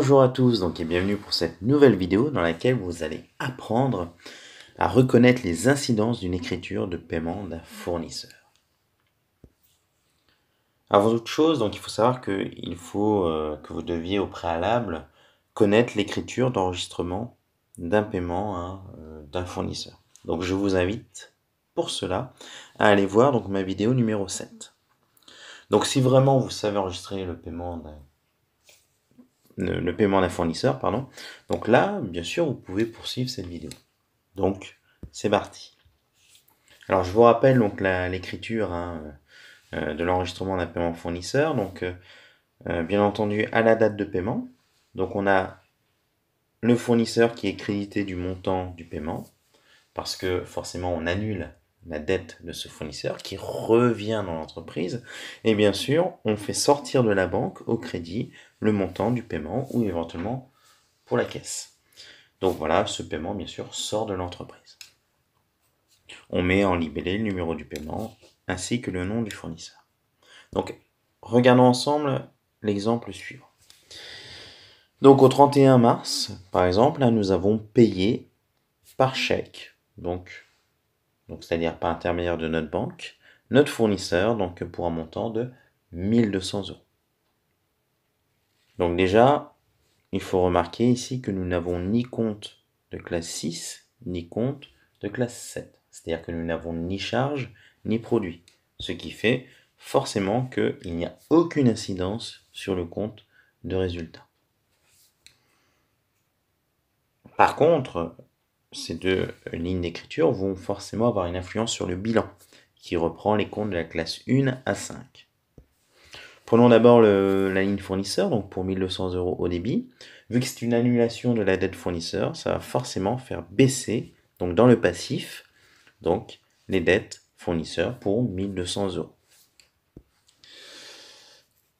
Bonjour à tous et bienvenue pour cette nouvelle vidéo dans laquelle vous allez apprendre à reconnaître les incidences d'une écriture de paiement d'un fournisseur. Avant toute chose, il faut savoir qu'il faut que vous deviez au préalable connaître l'écriture d'enregistrement d'un paiement d'un fournisseur. Donc je vous invite pour cela à aller voir ma vidéo numéro 7. Donc si vraiment vous savez enregistrer le paiement d'un fournisseur, donc là, bien sûr, vous pouvez poursuivre cette vidéo. Donc, c'est parti. Alors, je vous rappelle l'écriture de l'enregistrement d'un paiement fournisseur. Donc, bien entendu, à la date de paiement. Donc, on a le fournisseur qui est crédité du montant du paiement, parce que forcément, on annule la dette de ce fournisseur qui revient dans l'entreprise. Et bien sûr, on fait sortir de la banque au crédit le montant du paiement ou éventuellement pour la caisse. Donc voilà, ce paiement, bien sûr, sort de l'entreprise. On met en libellé le numéro du paiement ainsi que le nom du fournisseur. Donc, regardons ensemble l'exemple suivant. Donc, au 31 mars, par exemple, là, nous avons payé par chèque, donc c'est-à-dire par intermédiaire de notre banque, notre fournisseur, donc pour un montant de 1200 €. Donc déjà, il faut remarquer ici que nous n'avons ni compte de classe 6, ni compte de classe 7. C'est-à-dire que nous n'avons ni charge, ni produit. Ce qui fait forcément qu'il n'y a aucune incidence sur le compte de résultat. Par contre, ces deux lignes d'écriture vont forcément avoir une influence sur le bilan, qui reprend les comptes de la classe 1 à 5. Prenons d'abord la ligne fournisseur, donc pour 1200 € au débit. Vu que c'est une annulation de la dette fournisseur, ça va forcément faire baisser, donc dans le passif, donc les dettes fournisseurs pour 1200 €.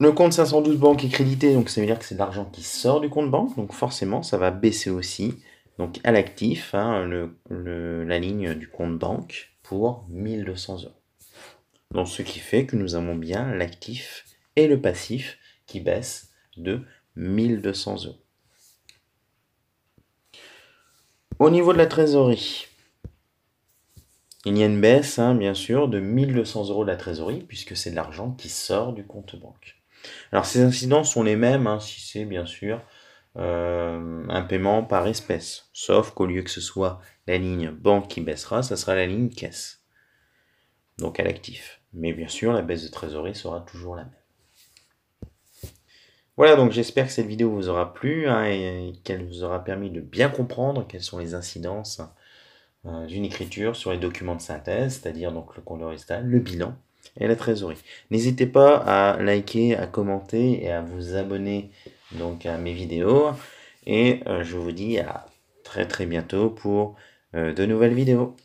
Le compte 512 banque est crédité, donc ça veut dire que c'est de l'argent qui sort du compte banque, donc forcément ça va baisser aussi, donc à l'actif, la ligne du compte banque pour 1200 €. Donc ce qui fait que nous avons bien l'actif et le passif qui baissent de 1200 €. Au niveau de la trésorerie, il y a une baisse, bien sûr, de 1200 € de la trésorerie, puisque c'est de l'argent qui sort du compte banque. Alors ces incidences sont les mêmes si c'est bien sûr un paiement par espèce, sauf qu'au lieu que ce soit la ligne banque qui baissera, ça sera la ligne caisse, donc à l'actif. Mais bien sûr, la baisse de trésorerie sera toujours la même. Voilà, donc j'espère que cette vidéo vous aura plu et qu'elle vous aura permis de bien comprendre quelles sont les incidences d'une écriture sur les documents de synthèse, c'est-à-dire donc le compte de résultat, le bilan et la trésorerie. N'hésitez pas à liker, à commenter et à vous abonner donc à mes vidéos. Et je vous dis à très très bientôt pour de nouvelles vidéos.